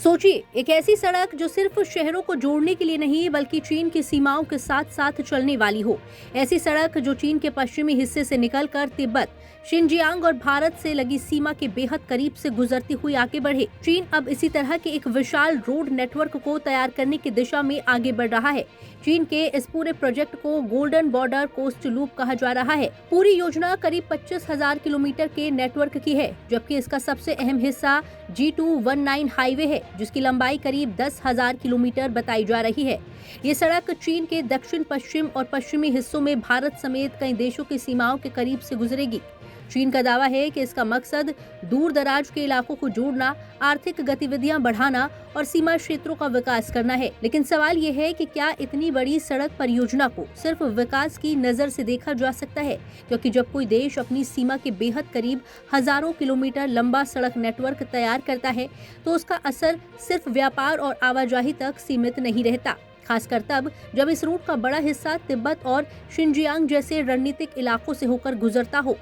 सोचिए, एक ऐसी सड़क जो सिर्फ शहरों को जोड़ने के लिए नहीं बल्कि चीन की सीमाओं के साथ साथ चलने वाली हो। ऐसी सड़क जो चीन के पश्चिमी हिस्से से निकलकर तिब्बत, शिनजियांग और भारत से लगी सीमा के बेहद करीब से गुजरती हुई आगे बढ़े। चीन अब इसी तरह के एक विशाल रोड नेटवर्क को तैयार करने की दिशा में आगे बढ़ रहा है। चीन के इस पूरे प्रोजेक्ट को गोल्डन बॉर्डर कोस्ट लूप कहा जा रहा है। पूरी योजना करीब 25,000 किलोमीटर के नेटवर्क की है, जबकि इसका सबसे अहम हिस्सा G219 हाईवे है, जिसकी लंबाई करीब 10,000 किलोमीटर बताई जा रही है। ये सड़क चीन के दक्षिण पश्चिम और पश्चिमी हिस्सों में भारत समेत कई देशों की सीमाओं के करीब से गुजरेगी। चीन का दावा है कि इसका मकसद दूर दराज के इलाकों को जोड़ना, आर्थिक गतिविधियां बढ़ाना और सीमा क्षेत्रों का विकास करना है। लेकिन सवाल ये है कि क्या इतनी बड़ी सड़क परियोजना को सिर्फ विकास की नजर से देखा जा सकता है? क्योंकि जब कोई देश अपनी सीमा के बेहद करीब हजारों किलोमीटर लंबा सड़क नेटवर्क तैयार करता है, तो उसका असर सिर्फ व्यापार और आवाजाही तक सीमित नहीं रहता। खासकर तब जब इस रूट का बड़ा हिस्सा तिब्बत और शिनजियांग जैसे रणनीतिक इलाकों से होकर गुजरता हो।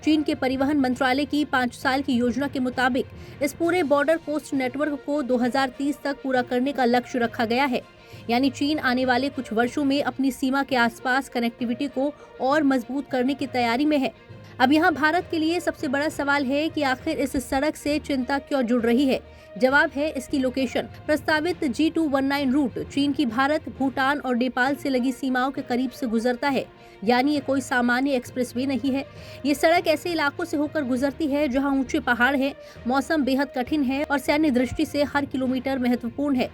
चीन के परिवहन मंत्रालय की 5 साल की योजना के मुताबिक इस पूरे बॉर्डर पोस्ट नेटवर्क को 2030 तक पूरा करने का लक्ष्य रखा गया है। यानी चीन आने वाले कुछ वर्षों में अपनी सीमा के आसपास कनेक्टिविटी को और मजबूत करने की तैयारी में है। अब यहाँ भारत के लिए सबसे बड़ा सवाल है कि आखिर इस सड़क से चिंता क्यों जुड़ रही है। जवाब है इसकी लोकेशन। प्रस्तावित G219 रूट चीन की भारत, भूटान और नेपाल से लगी सीमाओं के करीब से गुजरता है। यानी ये कोई सामान्य एक्सप्रेसवे नहीं है। ये सड़क ऐसे इलाकों से होकर गुजरती है जहां ऊंचे पहाड़ हैं, मौसम बेहद कठिन है और सैन्य दृष्टि से हर किलोमीटर महत्वपूर्ण है।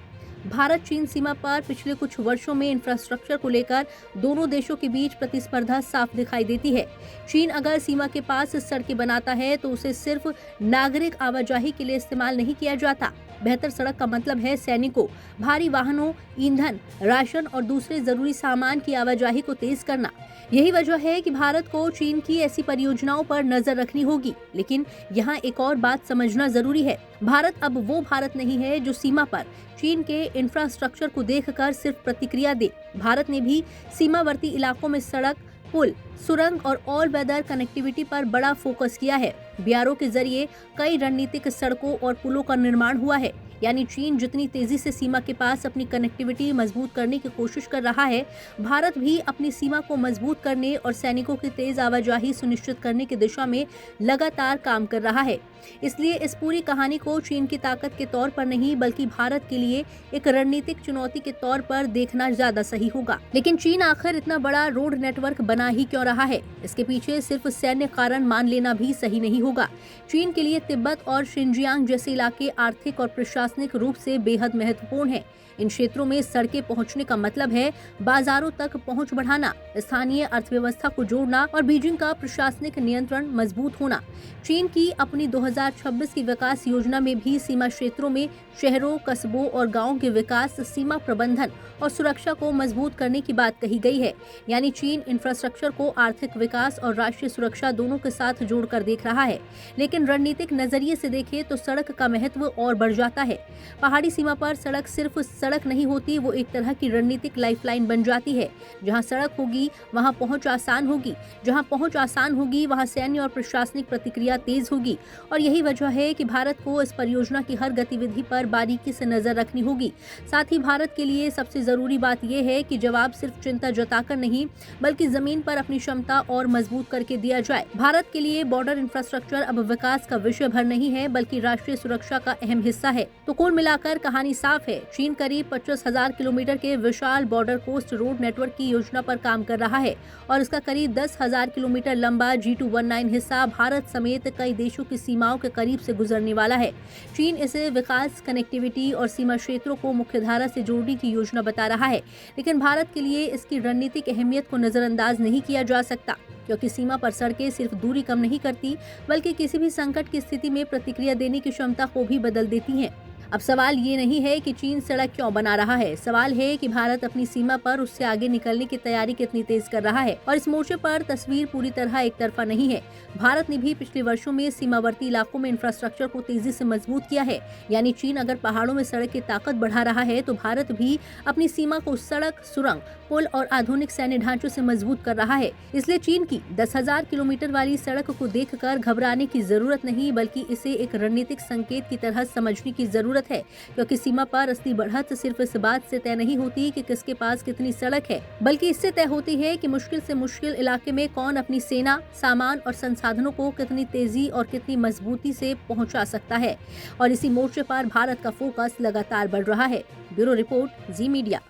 भारत चीन सीमा पर पिछले कुछ वर्षों में इंफ्रास्ट्रक्चर को लेकर दोनों देशों के बीच प्रतिस्पर्धा साफ दिखाई देती है। चीन अगर सीमा के पास सड़कें बनाता है तो उसे सिर्फ नागरिक आवाजाही के लिए इस्तेमाल नहीं किया जाता। बेहतर सड़क का मतलब है सैनिकों, भारी वाहनों, ईंधन, राशन और दूसरे जरूरी सामान की आवाजाही को तेज करना। यही वजह है कि भारत को चीन की ऐसी परियोजनाओं पर नजर रखनी होगी। लेकिन यहाँ एक और बात समझना जरूरी है। भारत अब वो भारत नहीं है जो सीमा पर चीन के इंफ्रास्ट्रक्चर को देखकर सिर्फ प्रतिक्रिया दे। भारत ने भी सीमावर्ती इलाकों में सड़क, पुल, सुरंग और ऑल वेदर कनेक्टिविटी पर बड़ा फोकस किया है। बीआरओ के जरिए कई रणनीतिक सड़कों और पुलों का निर्माण हुआ है। यानी चीन जितनी तेजी से सीमा के पास अपनी कनेक्टिविटी मजबूत करने की कोशिश कर रहा है, भारत भी अपनी सीमा को मजबूत करने और सैनिकों की तेज आवाजाही सुनिश्चित करने की दिशा में लगातार काम कर रहा है। इसलिए इस पूरी कहानी को चीन की ताकत के तौर पर नहीं बल्कि भारत के लिए एक रणनीतिक चुनौती के तौर पर देखना ज्यादा सही होगा। लेकिन चीन आखिर इतना बड़ा रोड नेटवर्क बना ही क्यों रहा है? इसके पीछे सिर्फ सैन्य कारण मान लेना भी सही नहीं होगा। चीन के लिए तिब्बत और शिनजियांग जैसे इलाके आर्थिक और प्रशासनिक रूप से बेहद महत्वपूर्ण है। इन क्षेत्रों में सड़कें पहुंचने का मतलब है बाजारों तक पहुंच बढ़ाना, स्थानीय अर्थव्यवस्था को जोड़ना और बीजिंग का प्रशासनिक नियंत्रण मजबूत होना। चीन की अपनी 2026 की विकास योजना में भी सीमा क्षेत्रों में शहरों, कस्बों और गांवों के विकास, सीमा प्रबंधन और सुरक्षा को मजबूत करने की बात कही गई है। यानी चीन इंफ्रास्ट्रक्चर को आर्थिक विकास और राष्ट्रीय सुरक्षा दोनों के साथ जोड़कर देख रहा है। लेकिन रणनीतिक नजरिए से देखें तो सड़क का महत्व और बढ़ जाता है। पहाड़ी सीमा पर सड़क सिर्फ सड़क नहीं होती, वो एक तरह की रणनीतिक लाइफलाइन बन जाती है। जहां सड़क होगी वहां पहुंच आसान होगी, जहां पहुंच आसान होगी वहां सैन्य और प्रशासनिक प्रतिक्रिया तेज होगी। और यही वजह है कि भारत को इस परियोजना की हर गतिविधि पर बारीकी से नजर रखनी होगी। साथ ही भारत के लिए सबसे जरूरी बात यह है कि जवाब सिर्फ चिंता जताकर नहीं बल्कि जमीन पर अपनी क्षमता और मजबूत करके दिया जाए। भारत के लिए बॉर्डर इंफ्रास्ट्रक्चर अब विकास का विषय भर नहीं है बल्कि राष्ट्रीय सुरक्षा का अहम हिस्सा है। तो कुल मिलाकर कहानी साफ है। चीन करीब 25,000 किलोमीटर के विशाल बॉर्डर कोस्ट रोड नेटवर्क की योजना पर काम कर रहा है और इसका करीब 10,000 किलोमीटर लंबा G219 हिस्सा भारत समेत कई देशों की सीमाओं के करीब से गुजरने वाला है। चीन इसे विकास, कनेक्टिविटी और सीमा क्षेत्रों को मुख्यधारा से जोड़ने की योजना बता रहा है। लेकिन भारत के लिए इसकी रणनीतिक अहमियत को नजरअंदाज नहीं किया जा सकता, क्योंकि सीमा पर सड़कें सिर्फ दूरी कम नहीं करती बल्कि किसी भी संकट की स्थिति में प्रतिक्रिया देने की क्षमता को भी बदल देती हैं। अब सवाल ये नहीं है कि चीन सड़क क्यों बना रहा है, सवाल है कि भारत अपनी सीमा पर उससे आगे निकलने की तैयारी कितनी तेज कर रहा है। और इस मोर्चे पर तस्वीर पूरी तरह एक तरफा नहीं है। भारत ने भी पिछले वर्षों में सीमावर्ती इलाकों में इंफ्रास्ट्रक्चर को तेजी से मजबूत किया है। यानी चीन अगर पहाड़ों में सड़क की ताकत बढ़ा रहा है तो भारत भी अपनी सीमा को सड़क, सुरंग, पुल और आधुनिक सैन्य ढांचों से मजबूत कर रहा है। इसलिए चीन की 10,000 किलोमीटर वाली सड़क को देखकर घबराने की जरूरत नहीं बल्कि इसे एक रणनीतिक संकेत की तरह समझने की जरूरत जरूरत है, क्योंकि सीमा पर असली बढ़त सिर्फ इस बात से तय नहीं होती कि किसके पास कितनी सड़क है, बल्कि इससे तय होती है कि मुश्किल से मुश्किल इलाके में कौन अपनी सेना, सामान और संसाधनों को कितनी तेजी और कितनी मजबूती से पहुंचा सकता है। और इसी मोर्चे पर भारत का फोकस लगातार बढ़ रहा है। ब्यूरो रिपोर्ट, जी मीडिया।